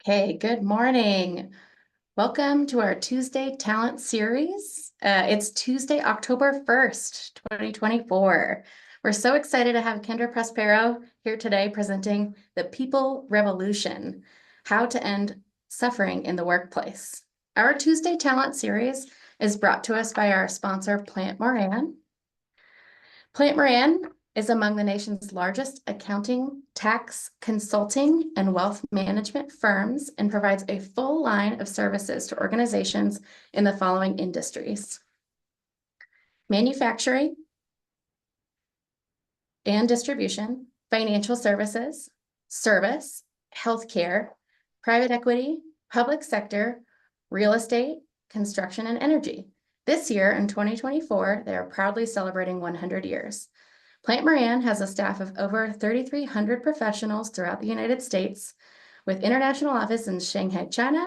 Okay, good morning. Welcome to our Tuesday Talent Series. It's Tuesday, October 1st, 2024. We're so excited to have Kendra Prospero here today presenting The People Revolution, How to End Suffering in the Workplace. Our Tuesday Talent Series is brought to us by our sponsor, Plant Moran. Plant Moran is among the nation's largest accounting, tax, consulting, and wealth management firms and provides a full line of services to organizations in the following industries: manufacturing and distribution, financial services, service, healthcare, private equity, public sector, real estate, construction, and energy. This year, in 2024, they are proudly celebrating 100 years. Plant Moran has a staff of over 3,300 professionals throughout the United States, with international office in Shanghai, China,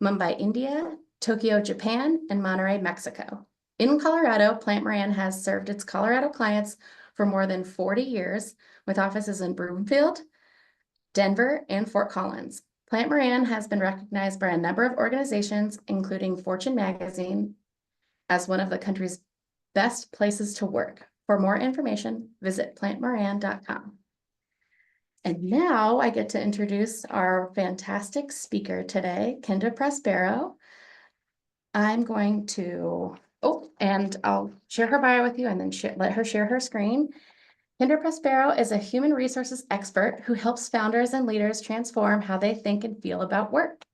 Mumbai, India, Tokyo, Japan, and Monterrey, Mexico. In Colorado, Plant Moran has served its Colorado clients for more than 40 years, with offices in Broomfield, Denver, and Fort Collins. Plant Moran has been recognized by a number of organizations, including Fortune magazine, as one of the country's best places to work. For more information, visit plantmoran.com. And now I get to introduce our fantastic speaker today, Kendra Prospero. I'm going to, and I'll share her bio with you and then let her share her screen. Kendra Prospero is a human resources expert who helps founders and leaders transform how they think and feel about work.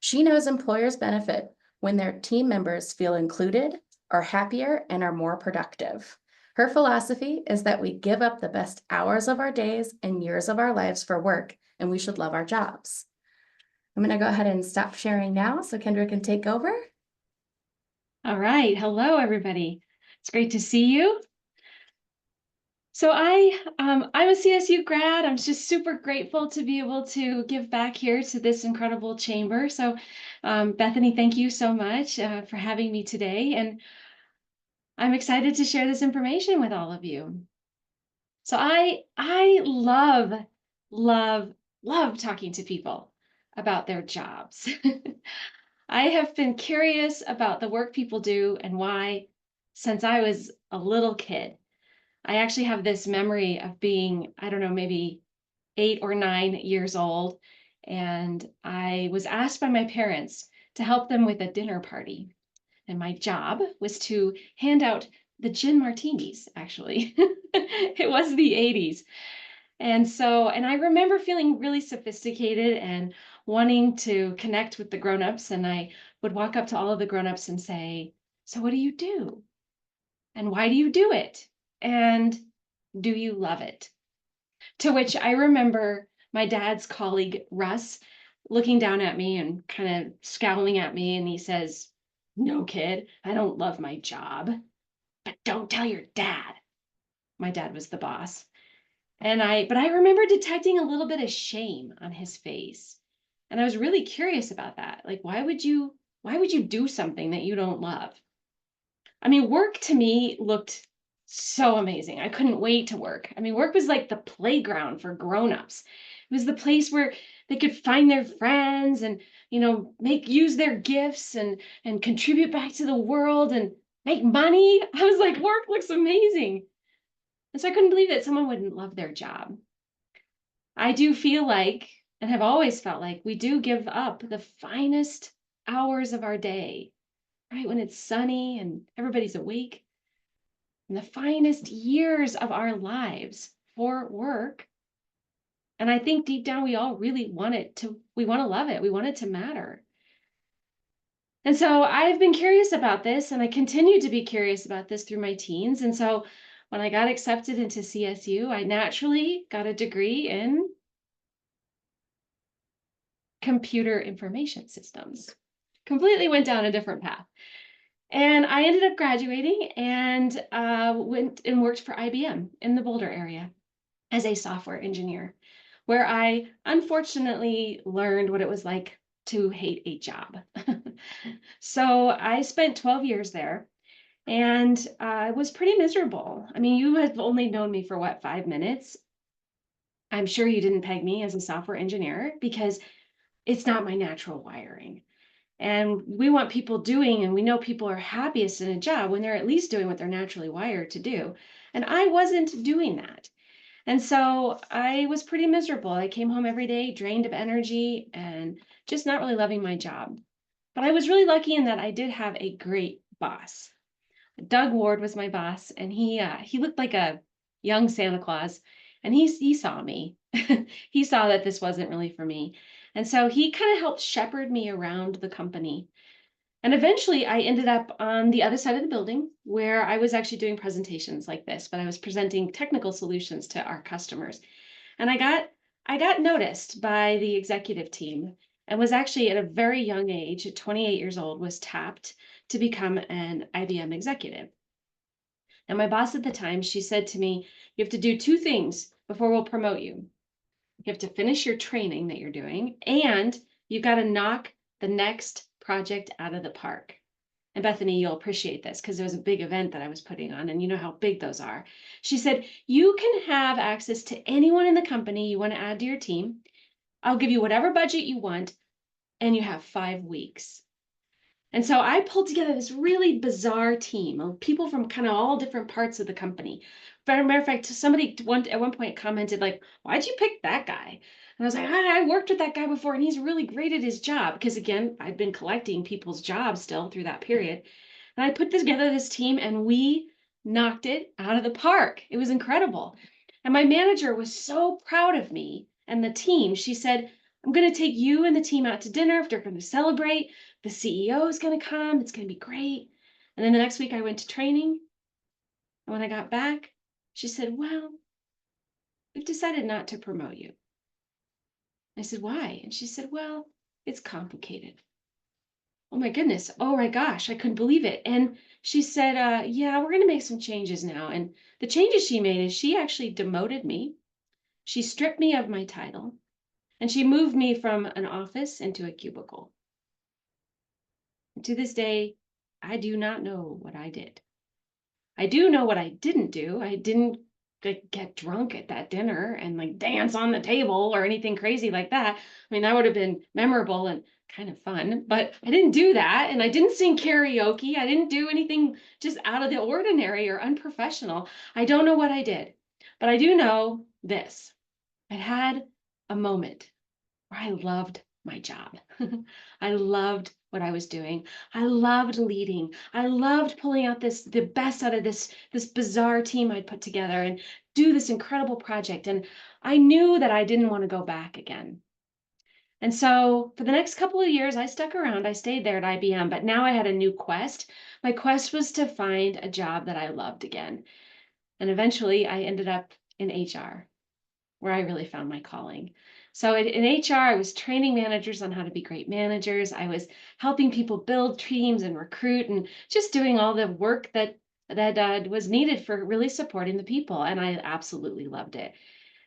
She knows employers benefit when their team members feel included, are happier, and are more productive. Her philosophy is that we give up the best hours of our days and years of our lives for work, and we should love our jobs. I'm going to go ahead and stop sharing now so Kendra can take over. All right. Hello, everybody. It's great to see you. So I'm a CSU grad. I'm just super grateful to be able to give back here to this incredible chamber. So Bethany, thank you so much for having me today. And I'm excited to share this information with all of you. So I love talking to people about their jobs. I have been curious about the work people do and why since I was a little kid. I actually have this memory of being, I don't know, maybe 8 or 9 years old, and I was asked by my parents to help them with a dinner party. And my job was to hand out the gin martinis, actually. It was the 80s. And I remember feeling really sophisticated and wanting to connect with the grown-ups. And I would walk up to all of the grown-ups and say, "So what do you do? And why do you do it? And do you love it?" To which I remember my dad's colleague, Russ, looking down at me and kind of scowling at me. And he says, "No, kid, I don't love my job, but don't tell your dad." My dad was the boss. But I remember detecting a little bit of shame on his face. And I was really curious about that. Like, why would you do something that you don't love? I mean, work to me looked so amazing. I couldn't wait to work. I mean, work was like the playground for grown-ups. It was the place where they could find their friends and, use their gifts and contribute back to the world and make money. I was like, work looks amazing. And so I couldn't believe that someone wouldn't love their job. I do feel like, and have always felt like, we do give up the finest hours of our day, right? When it's sunny and everybody's awake, and the finest years of our lives for work. And I think deep down, we all really we want to love it. We want it to matter. And so I've been curious about this, and I continue to be curious about this through my teens. And so when I got accepted into CSU, I naturally got a degree in computer information systems. Completely went down a different path. And I ended up graduating and went and worked for IBM in the Boulder area as a software engineer, where I unfortunately learned what it was like to hate a job. So I spent 12 years there, and it was pretty miserable. I mean, you have only known me for what, 5 minutes? I'm sure you didn't peg me as a software engineer because it's not my natural wiring. And we want people doing, and we know people are happiest in a job when they're at least doing what they're naturally wired to do. And I wasn't doing that. And so I was pretty miserable. I came home every day drained of energy and just not really loving my job. But I was really lucky in that I did have a great boss. Doug Ward was my boss, and he looked like a young Santa Claus, and he saw me. He saw that this wasn't really for me. And so he kind of helped shepherd me around the company. And eventually I ended up on the other side of the building where I was actually doing presentations like this, but I was presenting technical solutions to our customers. And I got noticed by the executive team and was actually at a very young age, at 28 years old, was tapped to become an IBM executive. And my boss at the time, she said to me, you have to do two things before we'll promote you. You have to finish your training that you're doing, and you've got to knock the next project out of the park. And Bethany, you'll appreciate this because there was a big event that I was putting on, and you know how big those are. She said, you can have access to anyone in the company you want to add to your team. I'll give you whatever budget you want, and you have 5 weeks. And so I pulled together this really bizarre team of people from kind of all different parts of the company. But as a matter of fact, somebody at one point commented like, "Why'd you pick that guy?" And I was like, I worked with that guy before, and he's really great at his job." Because again, I'd been collecting people's jobs still through that period. And I put together this team, and we knocked it out of the park. It was incredible. And my manager was so proud of me and the team. She said, "I'm going to take you and the team out to dinner if they're going to celebrate. The CEO is going to come. It's going to be great." And then the next week I went to training. And when I got back, she said, "Well, we've decided not to promote you." I said, "Why?" And she said, "Well, it's complicated." Oh my goodness. Oh my gosh. I couldn't believe it. And she said, yeah, we're going to make some changes now. And the changes she made is she actually demoted me. She stripped me of my title, and she moved me from an office into a cubicle. And to this day, I do not know what I did. I do know what I didn't do. I didn't get drunk at that dinner and like dance on the table or anything crazy like that. I mean, that would have been memorable and kind of fun, but I didn't do that. And I didn't sing karaoke. I didn't do anything just out of the ordinary or unprofessional. I don't know what I did, but I do know this. I had a moment where I loved my job. I loved what I was doing. I loved leading. I loved pulling out the best out of this bizarre team I'd put together and do this incredible project. And I knew that I didn't want to go back again. And so for the next couple of years, I stuck around. I stayed there at IBM, but now I had a new quest. My quest was to find a job that I loved again. And eventually I ended up in HR, where I really found my calling. So in HR, I was training managers on how to be great managers. I was helping people build teams and recruit, and just doing all the work that was needed for really supporting the people. And I absolutely loved it.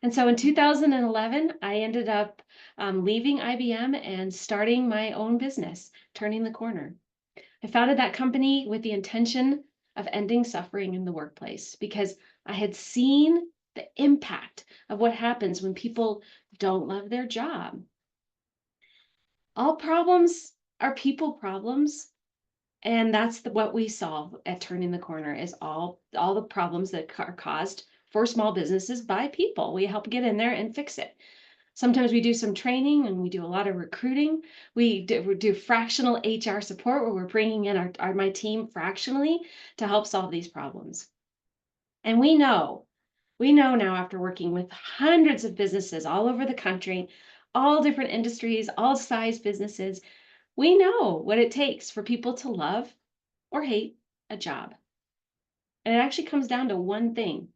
And so in 2011, I ended up leaving IBM and starting my own business, Turning the Corner. I founded that company with the intention of ending suffering in the workplace because I had seen the impact of what happens when people don't love their job. All problems are people problems, and that's what we solve at Turning the Corner is all the problems that are caused for small businesses by people. We help get in there and fix it. Sometimes we do some training and we do a lot of recruiting. We do fractional HR support where we're bringing in my team fractionally to help solve these problems. And we know now after working with hundreds of businesses all over the country, all different industries, all size businesses, we know what it takes for people to love or hate a job. And it actually comes down to one thing.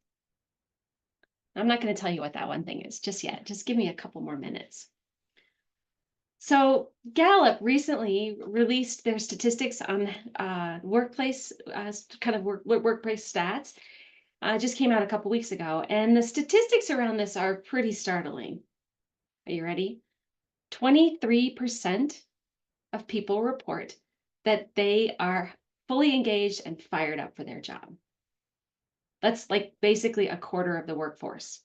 I'm not going to tell you what that one thing is just yet. Just give me a couple more minutes. So Gallup recently released their statistics on workplace workplace stats. Just came out a couple weeks ago, and the statistics around this are pretty startling. Are you ready? 23% of people report that they are fully engaged and fired up for their job. That's like basically a quarter of the workforce.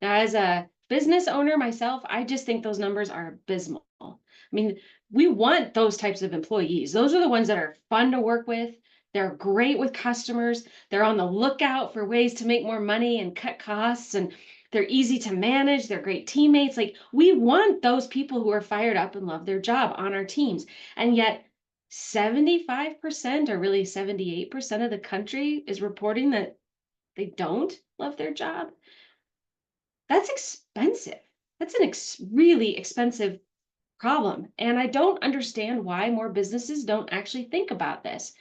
Now, as a business owner myself, I just think those numbers are abysmal. I mean, we want those types of employees. Those are the ones that are fun to work with. They're great with customers. They're on the lookout for ways to make more money and cut costs, and they're easy to manage. They're great teammates. Like, we want those people who are fired up and love their job on our teams. And yet 75% or really 78% of the country is reporting that they don't love their job. That's expensive. That's an really expensive problem. And I don't understand why more businesses don't actually think about this.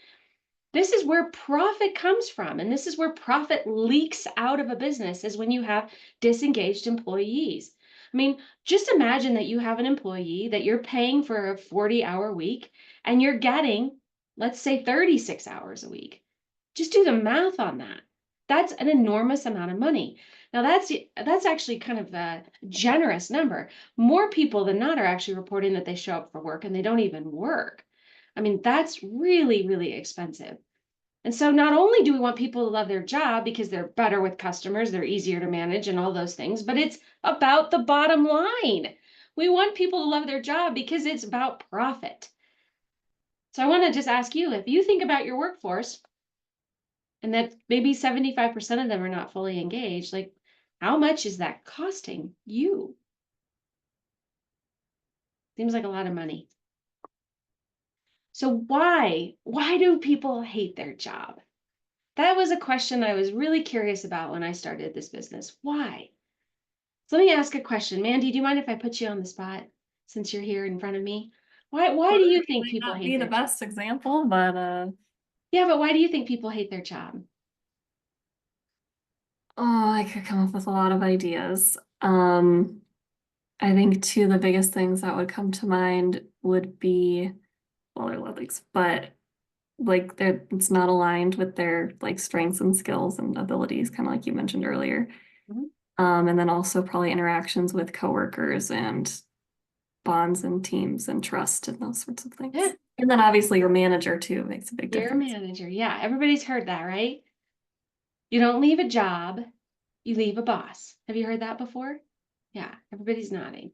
This is where profit comes from. And this is where profit leaks out of a business, is when you have disengaged employees. I mean, just imagine that you have an employee that you're paying for a 40-hour week and you're getting, let's say, 36 hours a week. Just do the math on that. That's an enormous amount of money. Now that's actually kind of a generous number. More people than not are actually reporting that they show up for work and they don't even work. I mean, that's really, really expensive. And so not only do we want people to love their job because they're better with customers, they're easier to manage and all those things, but it's about the bottom line. We want people to love their job because it's about profit. So I want to just ask you, if you think about your workforce, and that maybe 75% of them are not fully engaged, like, how much is that costing you? Seems like a lot of money. So why do people hate their job? That was a question I was really curious about when I started this business. Why? So let me ask a question. Mandy, do you mind if I put you on the spot since you're here in front of me? Why do you think Might people not hate be the their job? best example, but Yeah, but why do you think people hate their job? oh, I could come up with a lot of ideas. I think two of the biggest things that would come to mind would be, well, they're love things, but like it's not aligned with their like strengths and skills and abilities, kind of like you mentioned earlier. Mhm. And then also probably interactions with coworkers and bonds and teams and trust and those sorts of things. Yeah, And then obviously your manager too makes a big you're a difference. manager. Yeah, everybody's heard that, right? You don't leave a job, you leave a boss. Have you heard that before? Yeah, everybody's nodding.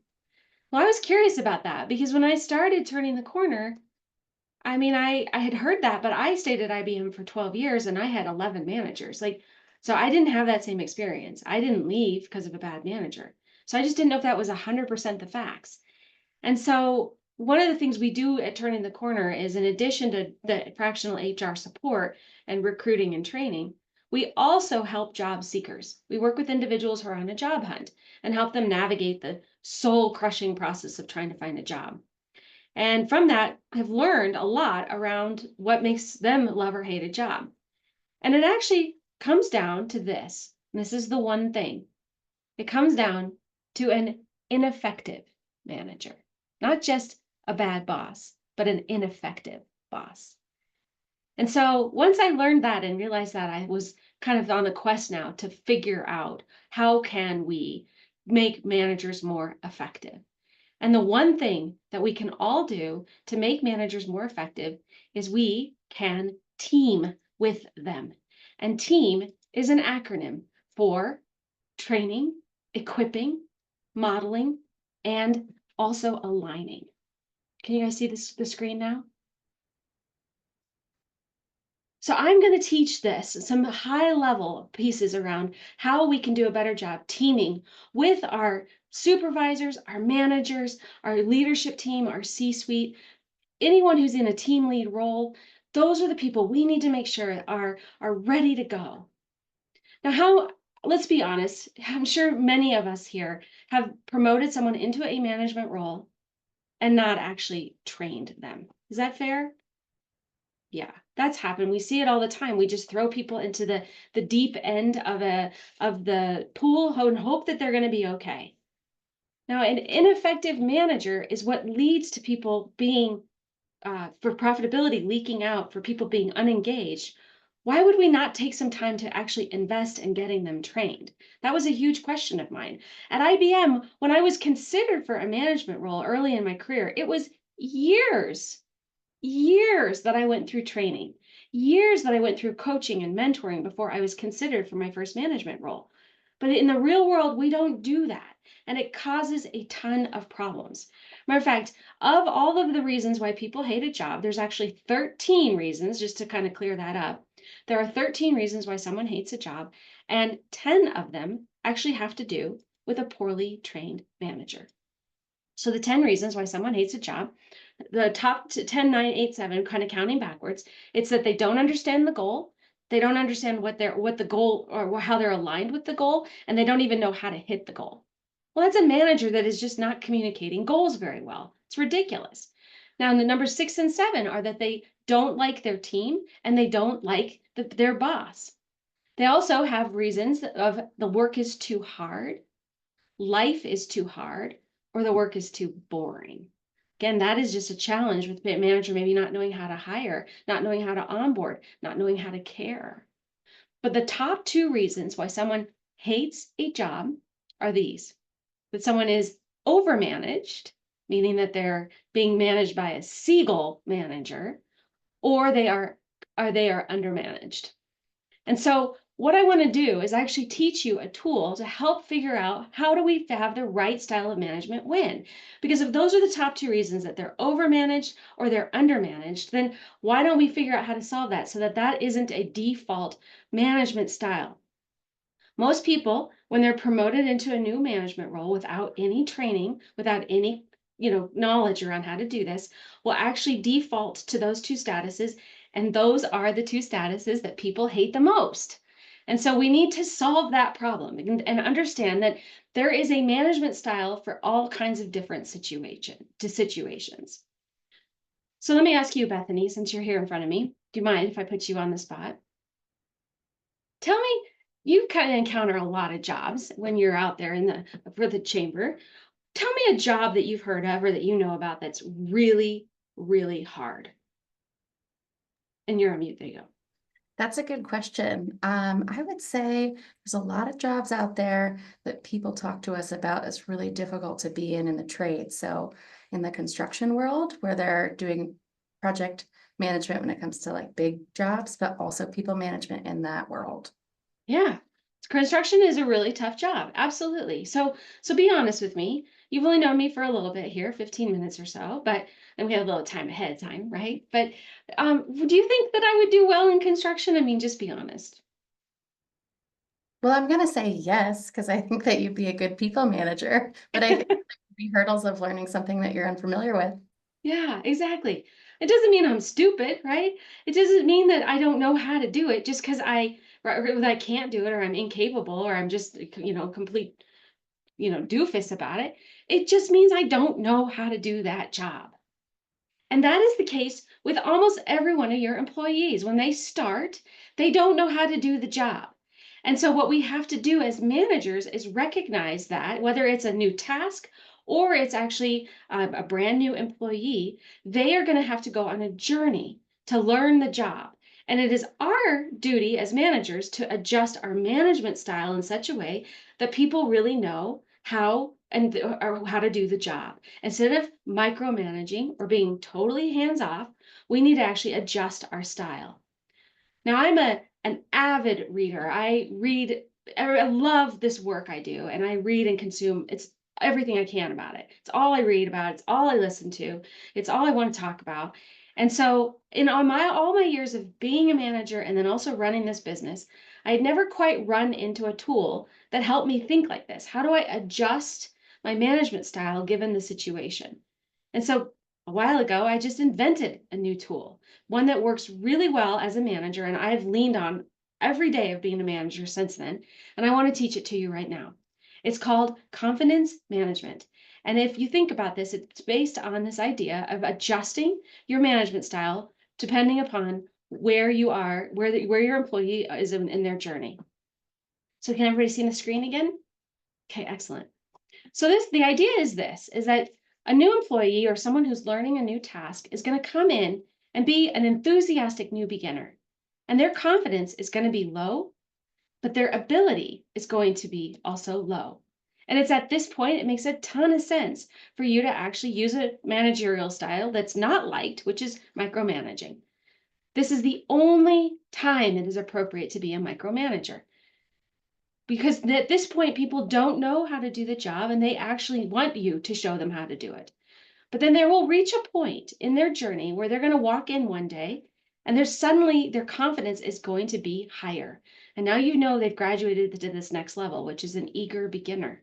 Well, I was curious about that because when I started turning the corner, I mean, I had heard that, but I stayed at IBM for 12 years and I had 11 managers. Like, so I didn't have that same experience. I didn't leave because of a bad manager. So I just didn't know if that was 100% the facts. And so one of the things we do at Turning the Corner is, in addition to the fractional HR support and recruiting and training, we also help job seekers. We work with individuals who are on a job hunt and help them navigate the soul crushing process of trying to find a job. And from that, have learned a lot around what makes them love or hate a job. And it actually comes down to this. And this is the one thing. It comes down to an ineffective manager, not just a bad boss, but an ineffective boss. And so once I learned that and realized that, I was kind of on the quest now to figure out, how can we make managers more effective? And the one thing that we can all do to make managers more effective is we can team with them. And team is an acronym for training, equipping, modeling, and also aligning. Can you guys see the screen now? So I'm going to teach some high level pieces around how we can do a better job teaming with our supervisors, our managers, our leadership team, our C-suite, anyone who's in a team lead role. Those are the people we need to make sure are ready to go. Now, let's be honest, I'm sure many of us here have promoted someone into a management role and not actually trained them. Is that fair? Yeah, that's happened. We see it all the time. We just throw people into the deep end of the pool and hope that they're going to be okay. Now, an ineffective manager is what leads to people being for profitability leaking out, for people being unengaged. Why would we not take some time to actually invest in getting them trained? That was a huge question of mine. At IBM, when I was considered for a management role early in my career, it was years that I went through training, years that I went through coaching and mentoring before I was considered for my first management role. But in the real world, we don't do that. and it causes a ton of problems. Matter of fact, of all of the reasons why people hate a job, there's actually 13 reasons, just to kind of clear that up. There are 13 reasons why someone hates a job, and 10 of them actually have to do with a poorly trained manager. So the 10 reasons why someone hates a job, the top 10, 9, 8, 7, kind of counting backwards, it's that they don't understand the goal. They don't understand what the goal or how they're aligned with the goal, and they don't even know how to hit the goal. Well, that's a manager that is just not communicating goals very well. It's ridiculous. Now, the numbers 6 and 7 are that they don't like their team and they don't like their boss. They also have reasons of the work is too hard, life is too hard, or the work is too boring. Again, that is just a challenge with a manager maybe not knowing how to hire, not knowing how to onboard, not knowing how to care. But the top 2 reasons why someone hates a job are these: that someone is overmanaged, meaning that they're being managed by a seagull manager, or they are undermanaged. And so what I want to do is actually teach you a tool to help figure out how do we have the right style of management win? Because if those are the top 2 reasons, that they're overmanaged or they're undermanaged, then why don't we figure out how to solve that so that that isn't a default management style? Most people, when they're promoted into a new management role without any training, without any knowledge around how to do this, will actually default to those 2 statuses. And those are the 2 statuses that people hate the most. And so we need to solve that problem and understand that there is a management style for all kinds of different situations. So let me ask you, Bethany, since you're here in front of me, do you mind if I put you on the spot? Tell me, you kind of encounter a lot of jobs when you're out there for the chamber. Tell me a job that you've heard of or that you know about that's really, really hard. And you're on mute. There you go. That's a good question. I would say there's a lot of jobs out there that people talk to us about as really difficult to be in the trade. So in the construction world, where they're doing project management when it comes to like big jobs, but also people management in that world. Yeah. Construction is a really tough job. Absolutely. So be honest with me. You've only known me for a little bit here, 15 minutes or so, but and we have a little time ahead of time, right? But do you think that I would do well in construction? I mean, just be honest. Well, I'm going to say yes, because I think that you'd be a good people manager, but I think there could be hurdles of learning something that you're unfamiliar with. Yeah, exactly. It doesn't mean I'm stupid, right? It doesn't mean that I don't know how to do it just because I can't do it or I'm incapable or I'm just, complete, doofus about it. It just means I don't know how to do that job. And that is the case with almost every one of your employees. When they start, they don't know how to do the job. And so what we have to do as managers is recognize that whether it's a new task or it's actually a brand new employee, they are going to have to go on a journey to learn the job. And it is our duty as managers to adjust our management style in such a way that people really know how or how to do the job. Instead of micromanaging or being totally hands off, we need to actually adjust our style. Now, I'm an avid reader. I love this work I do, and I read and consume. It's everything I can about it. It's all I read about. It's all I listen to. It's all I want to talk about. And so, in all my years of being a manager and then also running this business, I had never quite run into a tool that helped me think like this. How do I adjust my management style given the situation? And so a while ago, I just invented a new tool, one that works really well as a manager, and I've leaned on every day of being a manager since then, and I want to teach it to you right now. It's called confidence management. And if you think about this, it's based on this idea of adjusting your management style depending upon where you are, where your employee is in their journey. So can everybody see the screen again? Okay, excellent. So the idea is that a new employee or someone who's learning a new task is going to come in and be an enthusiastic new beginner. And their confidence is going to be low, but their ability is going to be also low. And it's at this point, it makes a ton of sense for you to actually use a managerial style that's not liked, which is micromanaging. This is the only time it is appropriate to be a micromanager. because at this point, people don't know how to do the job and they actually want you to show them how to do it. But then they will reach a point in their journey where they're going to walk in one day and there's suddenly their confidence is going to be higher. And now you know they've graduated to this next level, which is an eager beginner.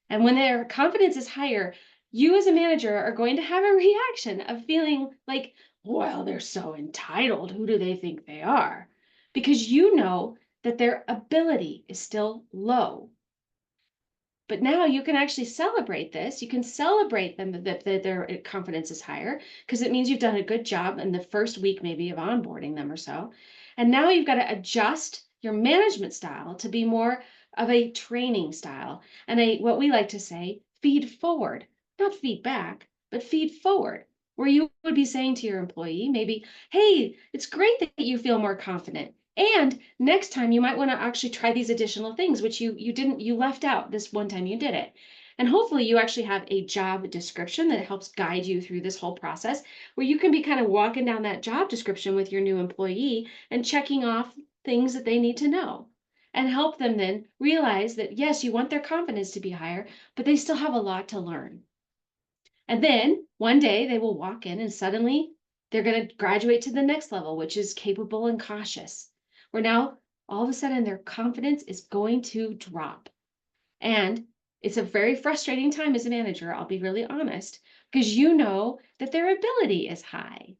And when their confidence is higher, you as a manager are going to have a reaction of feeling like, well, they're so entitled. Who do they think they are? Because you know that their ability is still low. But now you can actually celebrate this. You can celebrate them that their confidence is higher because it means you've done a good job in the first week, maybe of onboarding them or so. And now you've got to adjust your management style to be more of a training style and what we like to say, feed forward, not feed back, but feed forward, where you would be saying to your employee, maybe, hey, it's great that you feel more confident. And next time you might want to actually try these additional things, which you left out this one time you did it. And hopefully you actually have a job description that helps guide you through this whole process where you can be kind of walking down that job description with your new employee and checking off things that they need to know and help them then realize that yes, you want their confidence to be higher, but they still have a lot to learn. And then one day they will walk in and suddenly they're going to graduate to the next level, which is capable and cautious, where now all of a sudden their confidence is going to drop. And it's a very frustrating time as a manager, I'll be really honest, because you know that their ability is high.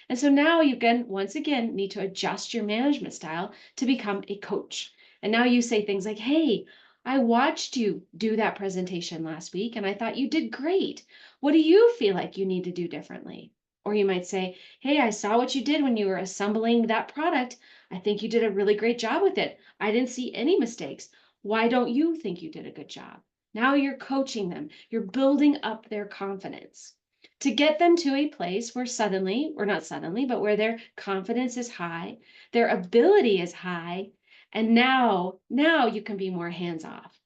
And so now you can, once again, need to adjust your management style to become a coach. And now you say things like, hey, I watched you do that presentation last week and I thought you did great. What do you feel like you need to do differently? Or you might say, hey, I saw what you did when you were assembling that product. I think you did a really great job with it. I didn't see any mistakes. Why don't you think you did a good job? Now you're coaching them. You're building up their confidence to get them to a place where suddenly, or not suddenly, but where their confidence is high, their ability is high, and now you can be more hands-off.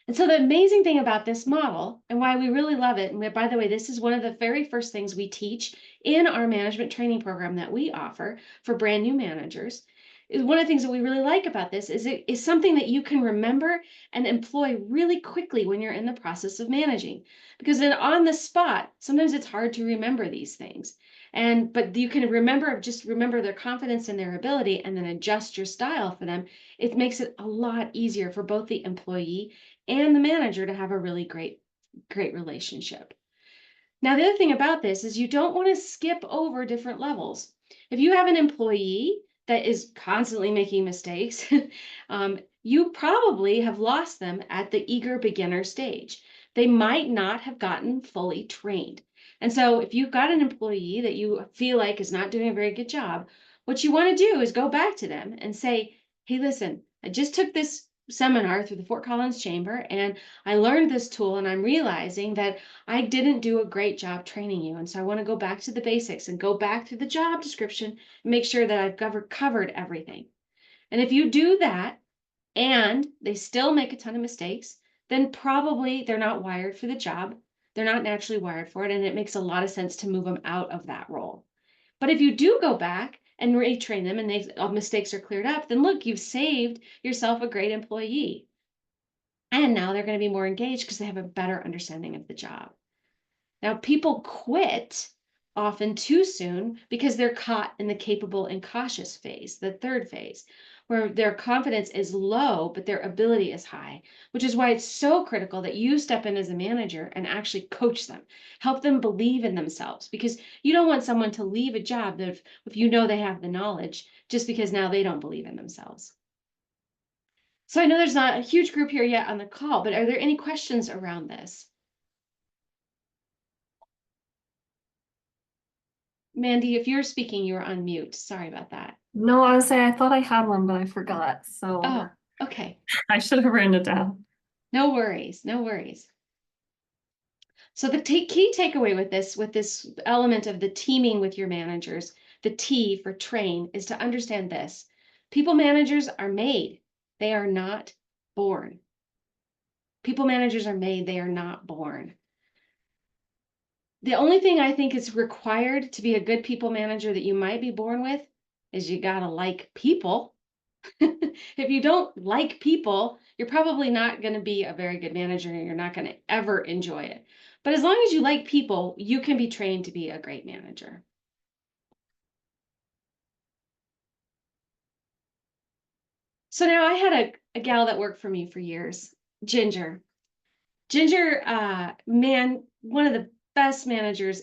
And so the amazing thing about this model and why we really love it, and by the way, this is one of the very first things we teach in our management training program that we offer for brand new managers, is one of the things that we really like about this is it is something that you can remember and employ really quickly when you're in the process of managing. Because then on the spot, sometimes it's hard to remember these things. But you can just remember their confidence and their ability and then adjust your style for them. It makes it a lot easier for both the employee and the manager to have a really great relationship. Now, the other thing about this is you don't want to skip over different levels. If you have an employee that is constantly making mistakes, you probably have lost them at the eager beginner stage. They might not have gotten fully trained. And so if you've got an employee that you feel like is not doing a very good job, what you want to do is go back to them and say, hey, listen, I just took this seminar through the Fort Collins Chamber and I learned this tool and I'm realizing that I didn't do a great job training you. And so I want to go back to the basics and go back to the job description and make sure that I've covered everything. And if you do that and they still make a ton of mistakes, then probably they're not wired for the job. They're not naturally wired for it. And it makes a lot of sense to move them out of that role. But if you do go back and retrain them and mistakes are cleared up, then look, you've saved yourself a great employee. And now they're going to be more engaged because they have a better understanding of the job. Now, people quit often too soon because they're caught in the capable and cautious phase, the third phase, where their confidence is low, but their ability is high, which is why it's so critical that you step in as a manager and actually coach them, help them believe in themselves, because you don't want someone to leave a job that if you know they have the knowledge, just because now they don't believe in themselves. So I know there's not a huge group here yet on the call, but are there any questions around this? Mandy, if you're speaking, you are on mute. Sorry about that. No, I was saying I thought I had one, but I forgot. So Oh, okay. I should have written it down. No worries. No worries. So the key takeaway with this element of the teaming with your managers, the T for train, is to understand this. People managers are made. They are not born. People managers are made. They are not born. The only thing I think is required to be a good people manager that you might be born with is you gotta like people. If you don't like people, you're probably not going to be a very good manager and you're not going to ever enjoy it. But as long as you like people, you can be trained to be a great manager. So now I had a gal that worked for me for years, Ginger. Ginger, man, one of the best managers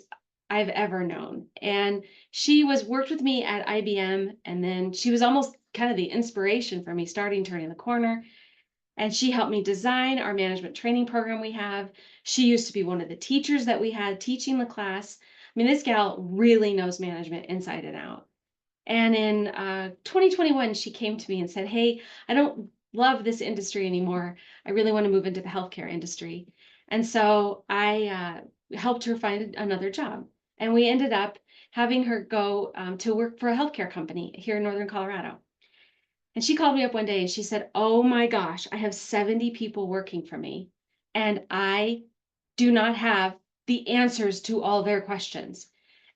I've ever known. And she worked with me at IBM, and then she was almost kind of the inspiration for me starting Turning the Corner. And she helped me design our management training program we have. She used to be one of the teachers that we had teaching the class. I mean, this gal really knows management inside and out. And in 2021, she came to me and said, "Hey, I don't love this industry anymore. I really want to move into the healthcare industry." And so I helped her find another job. And we ended up having her go to work for a healthcare company here in Northern Colorado. And she called me up one day and she said, "Oh my gosh, I have 70 people working for me, and I do not have the answers to all their questions.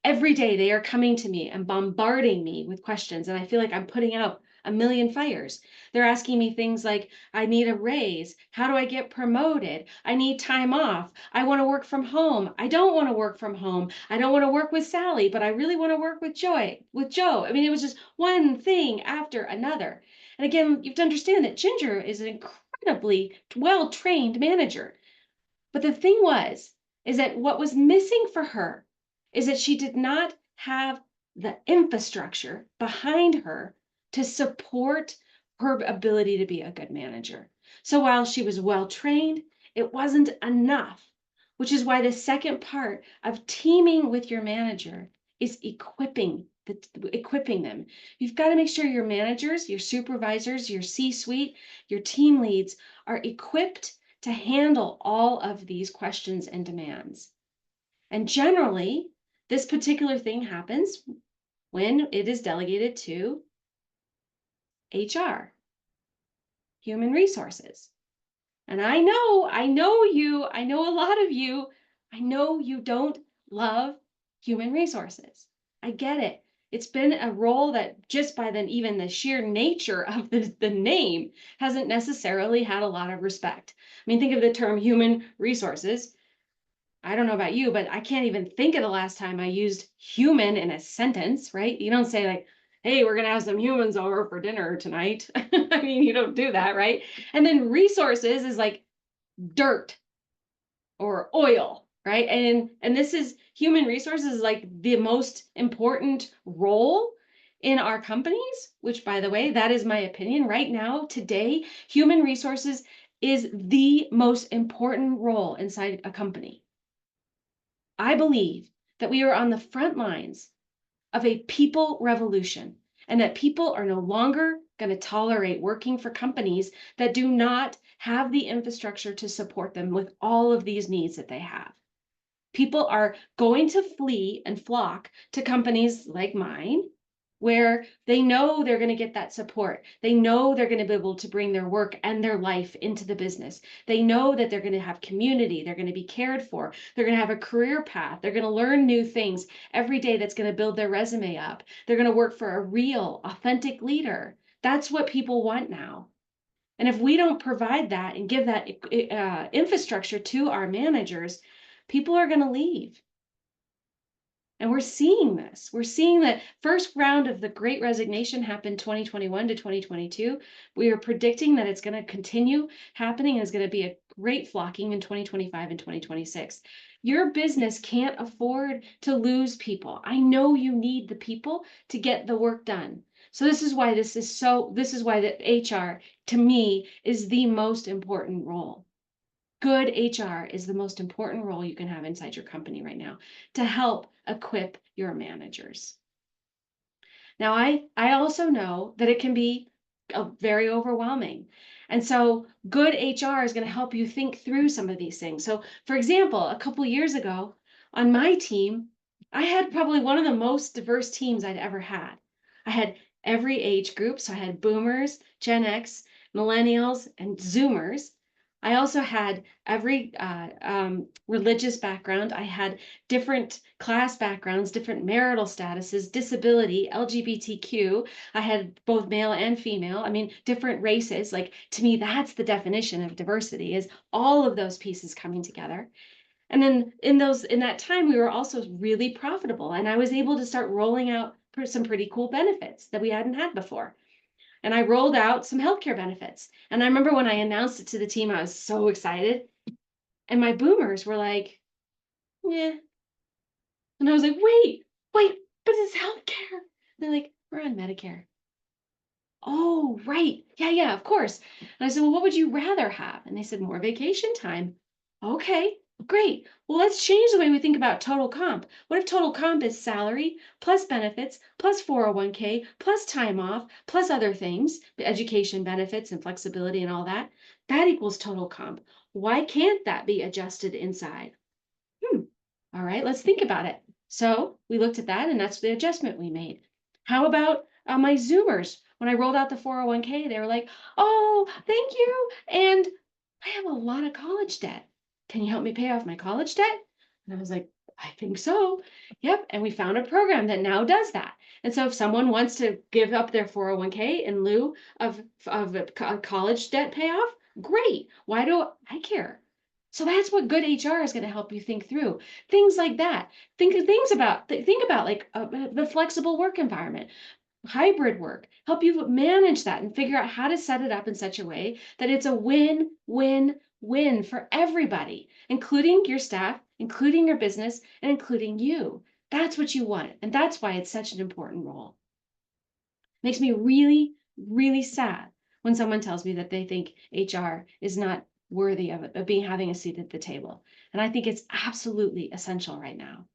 Every day they are coming to me and bombarding me with questions, and I feel like I'm putting out a million fires. They're asking me things like, I need a raise. How do I get promoted? I need time off. I want to work from home. I don't want to work from home. I don't want to work with Sally, but I really want to work with Joe. I mean, it was just one thing after another. And again, you have to understand that Ginger is an incredibly well-trained manager. But the thing is that what was missing for her is that she did not have the infrastructure behind her to support her ability to be a good manager. So while she was well trained, it wasn't enough, which is why the second part of teaming with your manager is equipping them. You've got to make sure your managers, your supervisors, your C-suite, your team leads are equipped to handle all of these questions and demands. And generally, this particular thing happens when it is delegated to HR, human resources. And I know a lot of you, I know you don't love human resources. I get it. It's been a role that just by then even the sheer nature of the name hasn't necessarily had a lot of respect. I mean, think of the term human resources. I don't know about you, but I can't even think of the last time I used human in a sentence, right? You don't say like, "Hey, we're going to have some humans over for dinner tonight." I mean, you don't do that, right? And then resources is like dirt or oil, right? And this is human resources is like the most important role in our companies, which by the way, that is my opinion right now, today, human resources is the most important role inside a company. I believe that we are on the front lines of a people revolution and that people are no longer going to tolerate working for companies that do not have the infrastructure to support them with all of these needs that they have. People are going to flee and flock to companies like mine where they know they're going to get that support. They know they're going to be able to bring their work and their life into the business. They know that they're going to have community. They're going to be cared for. They're going to have a career path. They're going to learn new things every day that's going to build their resume up. They're going to work for a real, authentic leader. That's what people want now. And if we don't provide that and give that infrastructure to our managers, people are going to leave. And we're seeing this. We're seeing that first round of the Great Resignation happened 2021 to 2022. We are predicting that it's going to continue happening and is going to be a great flocking in 2025 and 2026. Your business can't afford to lose people. I know you need the people to get the work done. So this is why the HR to me is the most important role. Good HR is the most important role you can have inside your company right now to help equip your managers. Now, I also know that it can be very overwhelming. And so good HR is going to help you think through some of these things. So for example, a couple years ago on my team, I had probably one of the most diverse teams I'd ever had. I had every age group. So I had boomers, Gen X, millennials, and Zoomers. I also had every religious background. I had different class backgrounds, different marital statuses, disability, LGBTQ. I had both male and female. I mean, different races. Like, to me, that's the definition of diversity, is all of those pieces coming together. And then in that time, we were also really profitable, and I was able to start rolling out some pretty cool benefits that we hadn't had before. And I rolled out some healthcare benefits. And I remember when I announced it to the team, I was so excited. And my boomers were like, yeah. And I was like, wait, but it's healthcare. And they're like, we're on Medicare. Oh, right. Yeah, of course. And I said, well, what would you rather have? And they said, more vacation time. Okay, great. Well, let's change the way we think about total comp. What if total comp is salary plus benefits plus 401k plus time off plus other things, education benefits and flexibility and all that? That equals total comp. Why can't that be adjusted inside? All right, let's think about it. So we looked at that, and that's the adjustment we made. How about my Zoomers? When I rolled out the 401k, they were like, oh, thank you. And I have a lot of college debt. Can you help me pay off my college debt? And I was like, I think so. Yep. And we found a program that now does that. And so if someone wants to give up their 401k in lieu of a college debt payoff, great. Why do I care? So that's what good HR is going to help you think through. Things like that. Think about like the flexible work environment, hybrid work. Help you manage that and figure out how to set it up in such a way that it's a win-win-win for everybody, including your staff, including your business, and including you. That's what you want, and that's why it's such an important role. Makes me really, really sad when someone tells me that they think HR is not worthy of being having a seat at the table. And I think it's absolutely essential right now.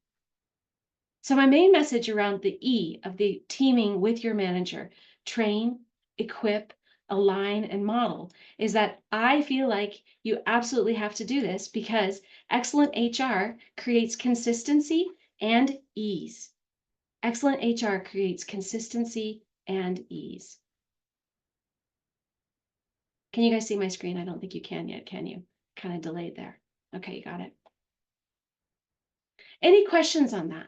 So my main message around the E of the teaming with your manager, train, equip, align, and model, is that I feel like you absolutely have to do this because excellent HR creates consistency and ease. Excellent HR creates consistency and ease. Can you guys see my screen? I don't think you can yet, can you? Kind of delayed there. Okay, you got it. Any questions on that?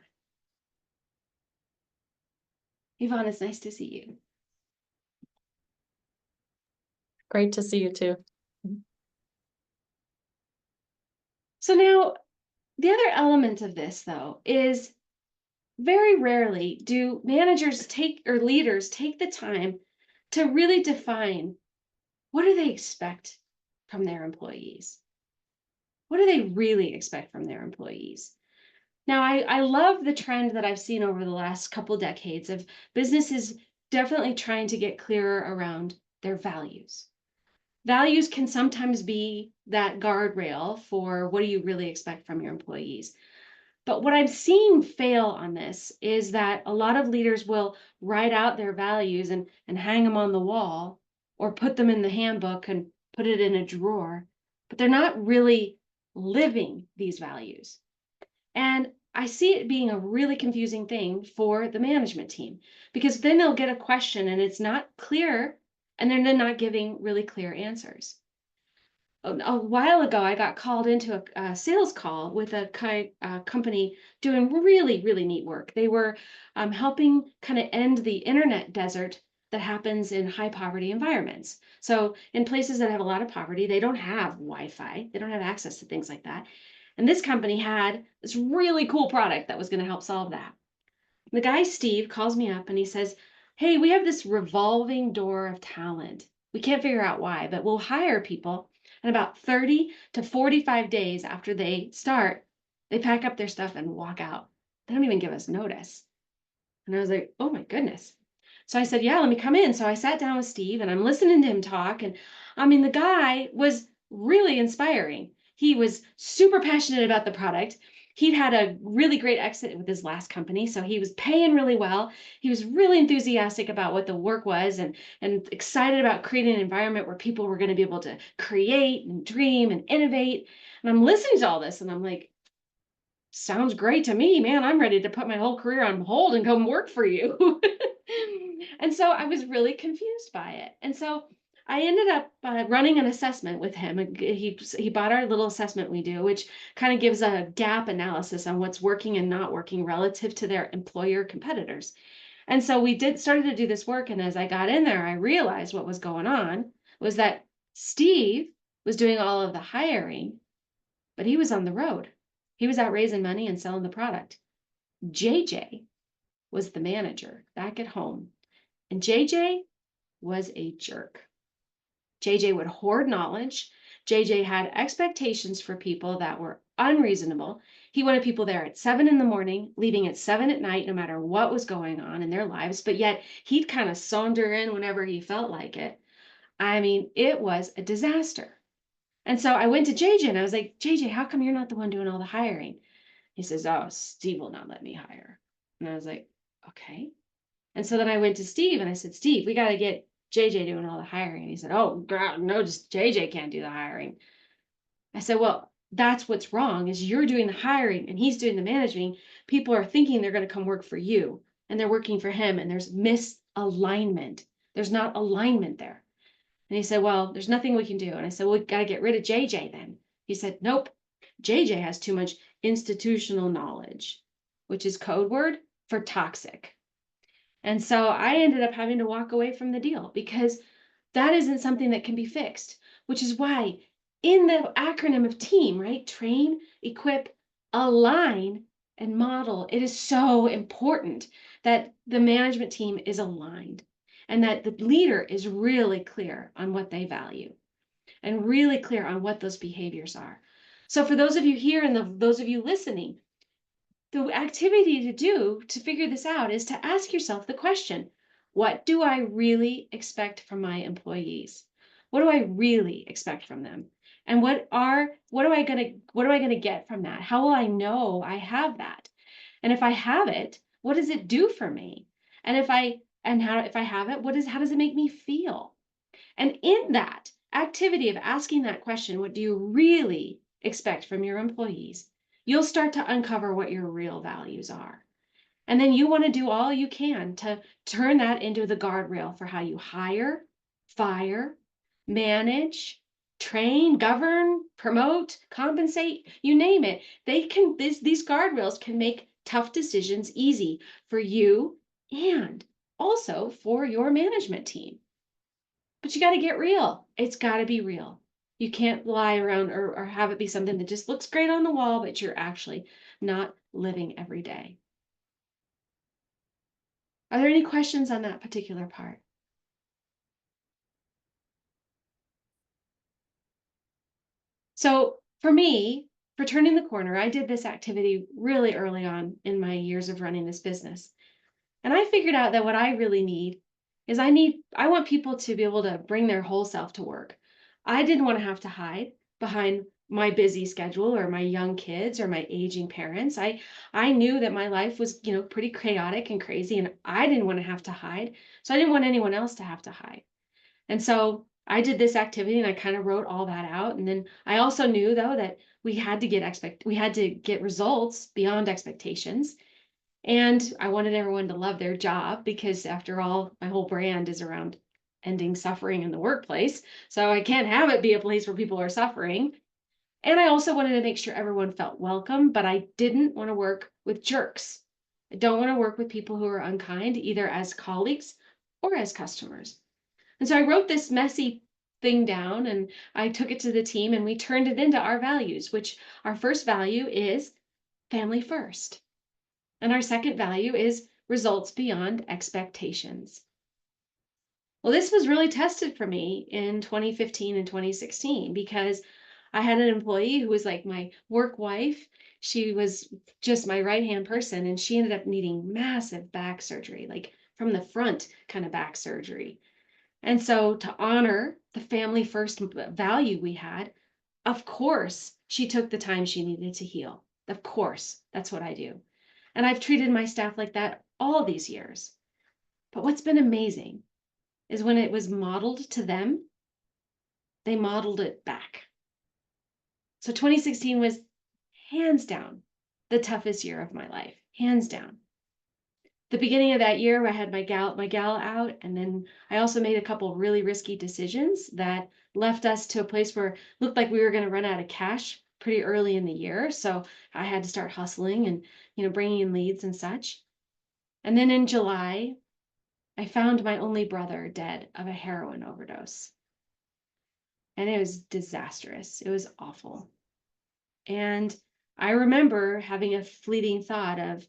Yvonne, it's nice to see you. Great to see you too. So now, the other element of this, though, is very rarely do managers or leaders take the time to really define what do they expect from their employees? What do they really expect from their employees? Now, I love the trend that I've seen over the last couple decades of businesses definitely trying to get clearer around their values. Values can sometimes be that guardrail for what do you really expect from your employees. But what I'm seeing fail on this is that a lot of leaders will write out their values and hang them on the wall or put them in the handbook and put it in a drawer, but they're not really living these values. And I see it being a really confusing thing for the management team because then they'll get a question and it's not clear and they're not giving really clear answers. A while ago, I got called into a sales call with a company doing really, really neat work. They were helping kind of end the internet desert that happens in high poverty environments. So in places that have a lot of poverty, they don't have Wi-Fi, they don't have access to things like that. And this company had this really cool product that was going to help solve that. The guy, Steve, calls me up and he says, hey, we have this revolving door of talent. We can't figure out why, but we'll hire people. And about 30 to 45 days after they start, they pack up their stuff and walk out. They don't even give us notice. And I was like, oh my goodness. So I said, yeah, let me come in. So I sat down with Steve and I'm listening to him talk. And I mean, the guy was really inspiring. He was super passionate about the product. He'd had a really great exit with his last company, so he was paying really well. He was really enthusiastic about what the work was and excited about creating an environment where people were going to be able to create and dream and innovate. And I'm listening to all this and I'm like, sounds great to me, man. I'm ready to put my whole career on hold and come work for you. And so I was really confused by it. And so I ended up running an assessment with him. He bought our little assessment we do, which kind of gives a gap analysis on what's working and not working relative to their employer competitors. And so we started to do this work. And as I got in there, I realized what was going on was that Steve was doing all of the hiring, but he was on the road. He was out raising money and selling the product. JJ was the manager back at home. And JJ was a jerk. JJ would hoard knowledge. JJ had expectations for people that were unreasonable. He wanted people there at 7 in the morning, leaving at 7 at night, no matter what was going on in their lives. But yet he'd kind of saunter in whenever he felt like it. I mean, it was a disaster. And so I went to JJ and I was like, JJ, how come you're not the one doing all the hiring? He says, oh, Steve will not let me hire. And I was like, okay. And so then I went to Steve and I said, Steve, we got to get JJ doing all the hiring. And he said, oh, God, no, just JJ can't do the hiring. I said, well, that's what's wrong is you're doing the hiring and he's doing the managing. People are thinking they're going to come work for you and they're working for him. And there's misalignment. There's not alignment there. And he said, well, there's nothing we can do. And I said, well, we got to get rid of JJ then. He said, nope, JJ has too much institutional knowledge, which is code word for toxic. And so I ended up having to walk away from the deal because that isn't something that can be fixed, which is why in the acronym of team, right? Train, equip, align, and model. It is so important that the management team is aligned and that the leader is really clear on what they value and really clear on what those behaviors are. So for those of you here and those of you listening, the activity to do to figure this out is to ask yourself the question, what do I really expect from my employees? What do I really expect from them? And what am I going to get from that? How will I know I have that? And if I have it, what does it do for me? And if I have it, how does it make me feel? And in that activity of asking that question, what do you really expect from your employees? You'll start to uncover what your real values are. And then you want to do all you can to turn that into the guardrail for how you hire, fire, manage, train, govern, promote, compensate, you name it. These guardrails can make tough decisions easy for you and also for your management team. But you got to get real. It's got to be real. You can't lie around or have it be something that just looks great on the wall, but you're actually not living every day. Are there any questions on that particular part? So for me, for turning the corner, I did this activity really early on in my years of running this business. And I figured out that what I really need is I want people to be able to bring their whole self to work. I didn't want to have to hide behind my busy schedule or my young kids or my aging parents. I knew that my life was, pretty chaotic and crazy and I didn't want to have to hide. So I didn't want anyone else to have to hide. And so I did this activity and I kind of wrote all that out. And then I also knew though that we had to get results beyond expectations. And I wanted everyone to love their job because after all, my whole brand is around ending suffering in the workplace. So I can't have it be a place where people are suffering. And I also wanted to make sure everyone felt welcome, but I didn't want to work with jerks. I don't want to work with people who are unkind, either as colleagues or as customers. And so I wrote this messy thing down and I took it to the team and we turned it into our values, which our first value is family first. And our second value is results beyond expectations. Well, this was really tested for me in 2015 and 2016 because I had an employee who was like my work wife. She was just my right-hand person, and she ended up needing massive back surgery, like from the front kind of back surgery. And so to honor the family first value we had, of course, she took the time she needed to heal. Of course, that's what I do. And I've treated my staff like that all these years. But what's been amazing is when it was modeled to them, they modeled it back. So 2016 was hands down the toughest year of my life, hands down. the beginning of that year, I had my gal out, and then I also made a couple really risky decisions that left us to a place where it looked like we were going to run out of cash pretty early in the year. So I had to start hustling and, bringing in leads and such. And then in July, I found my only brother dead of a heroin overdose. And it was disastrous. It was awful. And I remember having a fleeting thought of,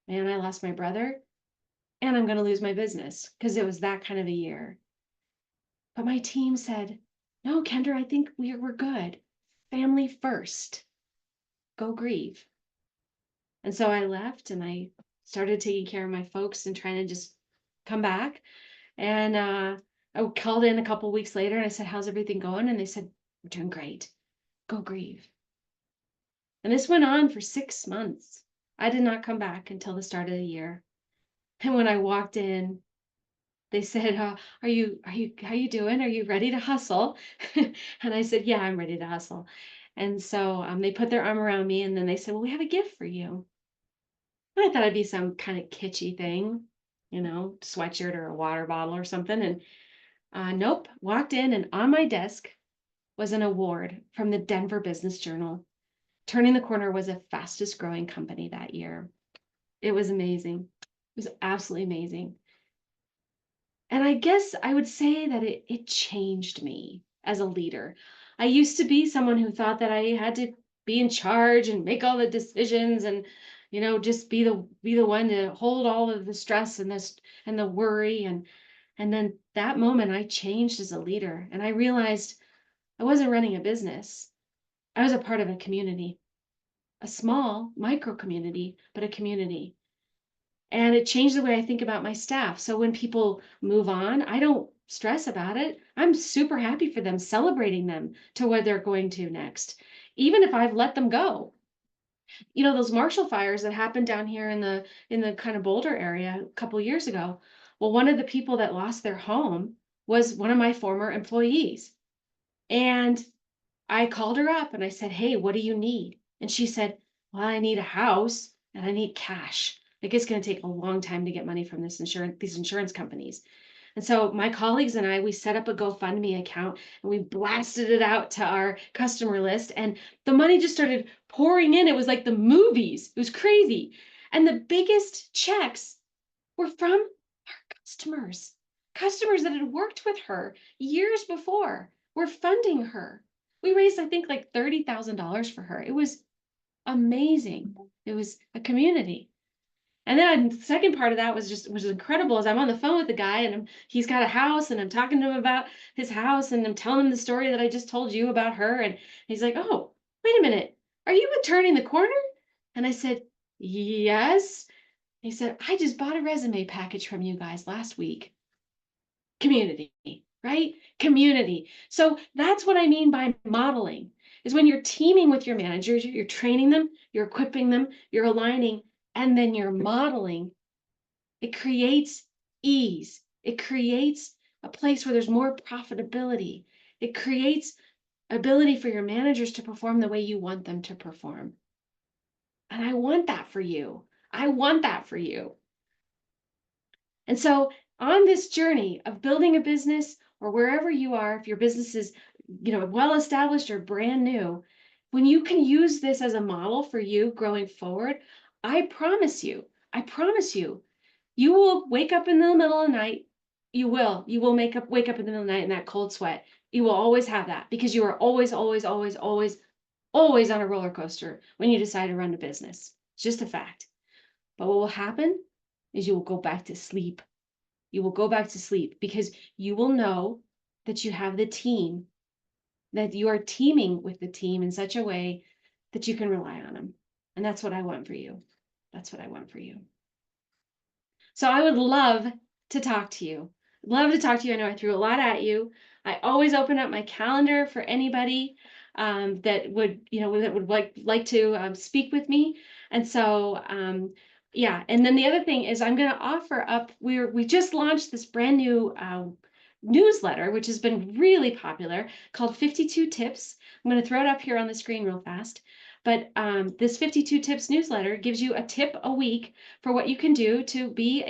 man, I lost my brother and I'm going to lose my business, because it was that kind of a year. But my team said, no, Kendra, I think we're good. Family first. Go grieve. And so I left and I started taking care of my folks and trying to just come back. And I called in a couple weeks later and I said, how's everything going? And they said, we're doing great. Go grieve. And this went on for 6 months. I did not come back until the start of the year. And when I walked in, they said, how you doing? Are you ready to hustle? And I said, yeah, I'm ready to hustle. And so they put their arm around me and then they said, well, we have a gift for you. And I thought it'd be some kind of kitschy thing, sweatshirt or a water bottle or something. And nope, walked in and on my desk was an award from the Denver Business Journal. Turning the Corner was the fastest growing company that year. It was amazing. It was absolutely amazing. And I guess I would say that it changed me as a leader. I used to be someone who thought that I had to be in charge and make all the decisions and, just be the one to hold all of the stress and the worry. And then that moment I changed as a leader and I realized I wasn't running a business. I was a part of a community, a small micro community, but a community. And it changed the way I think about my staff. So when people move on, I don't stress about it. I'm super happy for them, celebrating them to where they're going to next, even if I've let them go. Those Marshall fires that happened down here in the kind of Boulder area a couple of years ago. Well, one of the people that lost their home was one of my former employees. And I called her up and I said, hey, what do you need? And she said, well, I need a house and I need cash. Like, it's going to take a long time to get money from these insurance companies. And so my colleagues and I, we set up a GoFundMe account and we blasted it out to our customer list, and the money just started pouring in. It was like the movies. It was crazy. And the biggest checks were from our customers that had worked with her years before, were funding her. We raised, I think, like $30,000 for her. It was amazing. It was a community. And then the second part of that was incredible, is I'm on the phone with the guy and he's got a house and I'm talking to him about his house and I'm telling him the story that I just told you about her. And he's like, oh, wait a minute. Are you with Turning the Corner? And I said, yes. He said, I just bought a resume package from you guys last week. Community, right? Community. So that's what I mean by modeling, is when you're teaming with your managers, you're training them, you're equipping them, you're aligning, and then you're modeling. It creates ease. It creates a place where there's more profitability. It creates ability for your managers to perform the way you want them to perform. And I want that for you. I want that for you. And so on this journey of building a business, or wherever you are, if your business is, well established or brand new, when you can use this as a model for you growing forward, I promise you, you will wake up in the middle of the night. You will wake up in the middle of the night in that cold sweat. You will always have that, because you are always, always, always, always, always on a roller coaster when you decide to run a business. It's just a fact. But what will happen is you will go back to sleep. You will go back to sleep because you will know that you have the team, that you are teaming with the team in such a way that you can rely on them. And that's what I want for you. That's what I want for you. So I would love to talk to you. Love to talk to you. I know I threw a lot at you. I always open up my calendar for anybody that would like to speak with me. And so yeah. And then the other thing is I'm going to offer up. We just launched this brand new newsletter, which has been really popular, called 52 Tips. I'm going to throw it up here on the screen real fast. But this 52 Tips newsletter gives you a tip a week for what you can do to be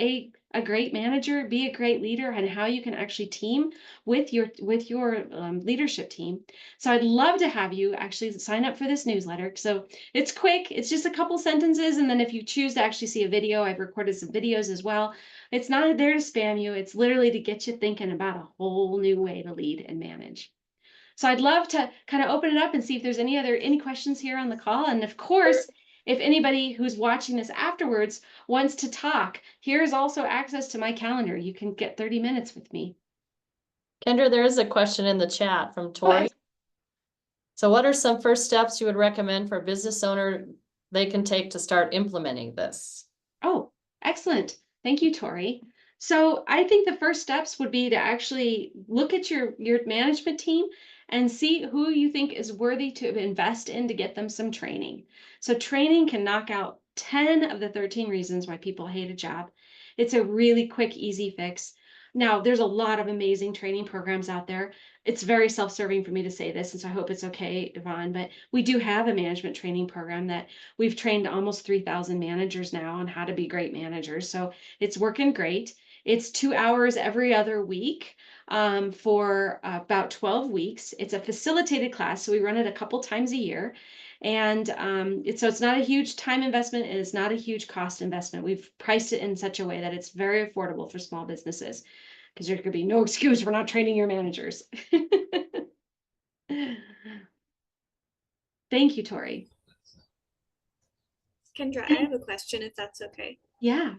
a great manager, be a great leader, and how you can actually team with your leadership team. So I'd love to have you actually sign up for this newsletter. So it's quick. It's just a couple sentences. And then if you choose to actually see a video, I've recorded some videos as well. It's not there to spam you. It's literally to get you thinking about a whole new way to lead and manage. So I'd love to kind of open it up and see if there's any questions here on the call. And of course, if anybody who's watching this afterwards wants to talk, here's also access to my calendar. You can get 30 minutes with me. Kendra, there is a question in the chat from Go ahead. Tori. So what are some first steps you would recommend for a business owner they can take to start implementing this? Oh, excellent. Thank you, Tori. So I think the first steps would be to actually look at your management team and see who you think is worthy to invest in to get them some training. So training can knock out 10 of the 13 reasons why people hate a job. It's a really quick, easy fix. Now, there's a lot of amazing training programs out there. It's very self-serving for me to say this, and so I hope it's okay, Yvonne, but we do have a management training program that we've trained almost 3,000 managers now on how to be great managers. So it's working great. It's 2 hours every other week for about 12 weeks. It's a facilitated class, so we run it a couple times a year. And so it's not a huge time investment and it's not a huge cost investment. We've priced it in such a way that it's very affordable for small businesses because there could be no excuse for not training your managers. Thank you, Tori. Kendra, I have a question if that's okay. Yeah.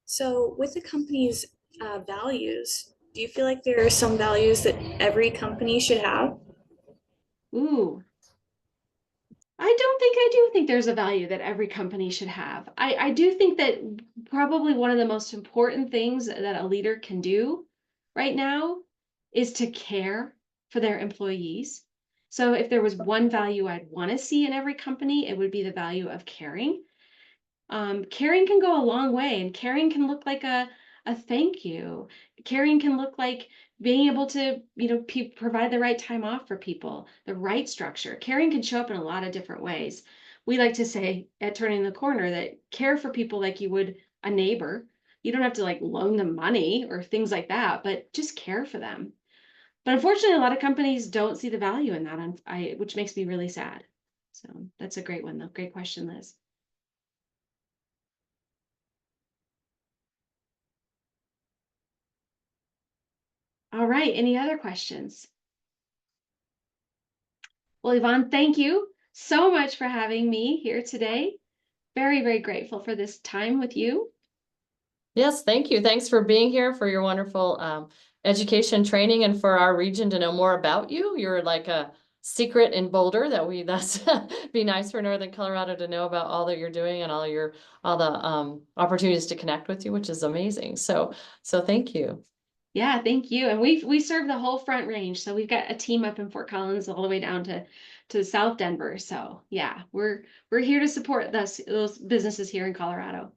So with the company's values, do you feel like there are some values that every company should have? Ooh. I do think there's a value that every company should have. I do think that probably one of the most important things that a leader can do right now is to care for their employees. So if there was one value I'd want to see in every company, it would be the value of caring. Caring can go a long way, and caring can look like a thank you. Caring can look like being able to, provide the right time off for people, the right structure. Caring can show up in a lot of different ways. We like to say at Turning the Corner that care for people like you would a neighbor. You don't have to like loan them money or things like that, but just care for them. But unfortunately, a lot of companies don't see the value in that, which makes me really sad. So that's a great one, though. Great question, Liz. All right, any other questions? Well, Yvonne, thank you so much for having me here today. Very, very grateful for this time with you. Yes, thank you. Thanks for being here, for your wonderful education training, and for our region to know more about you. You're like a secret in Boulder that's be nice for Northern Colorado to know about all that you're doing and all the opportunities to connect with you, which is amazing. So thank you. Yeah, thank you. And we serve the whole Front Range. So we've got a team up in Fort Collins all the way down to South Denver. So yeah, we're here to support those businesses here in Colorado.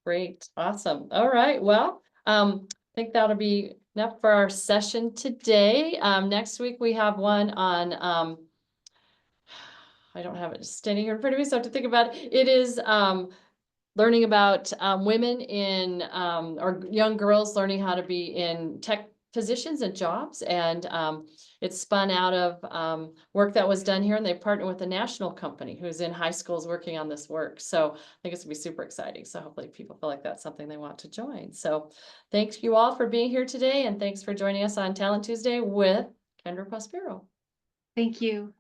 Great. Awesome. All right. Well, I think that'll be enough for our session today. Next week we have one on I don't have it standing here in front of me, so I have to think about it. It is learning about women in or young girls learning how to be in tech positions and jobs, and it's spun out of work that was done here, and they partnered with a national company who's in high schools working on this work. So I think it's gonna be super exciting. So hopefully people feel like that's something they want to join. So thanks you all for being here today, and thanks for joining us on Talent Tuesday with Kendra Prospero. Thank you.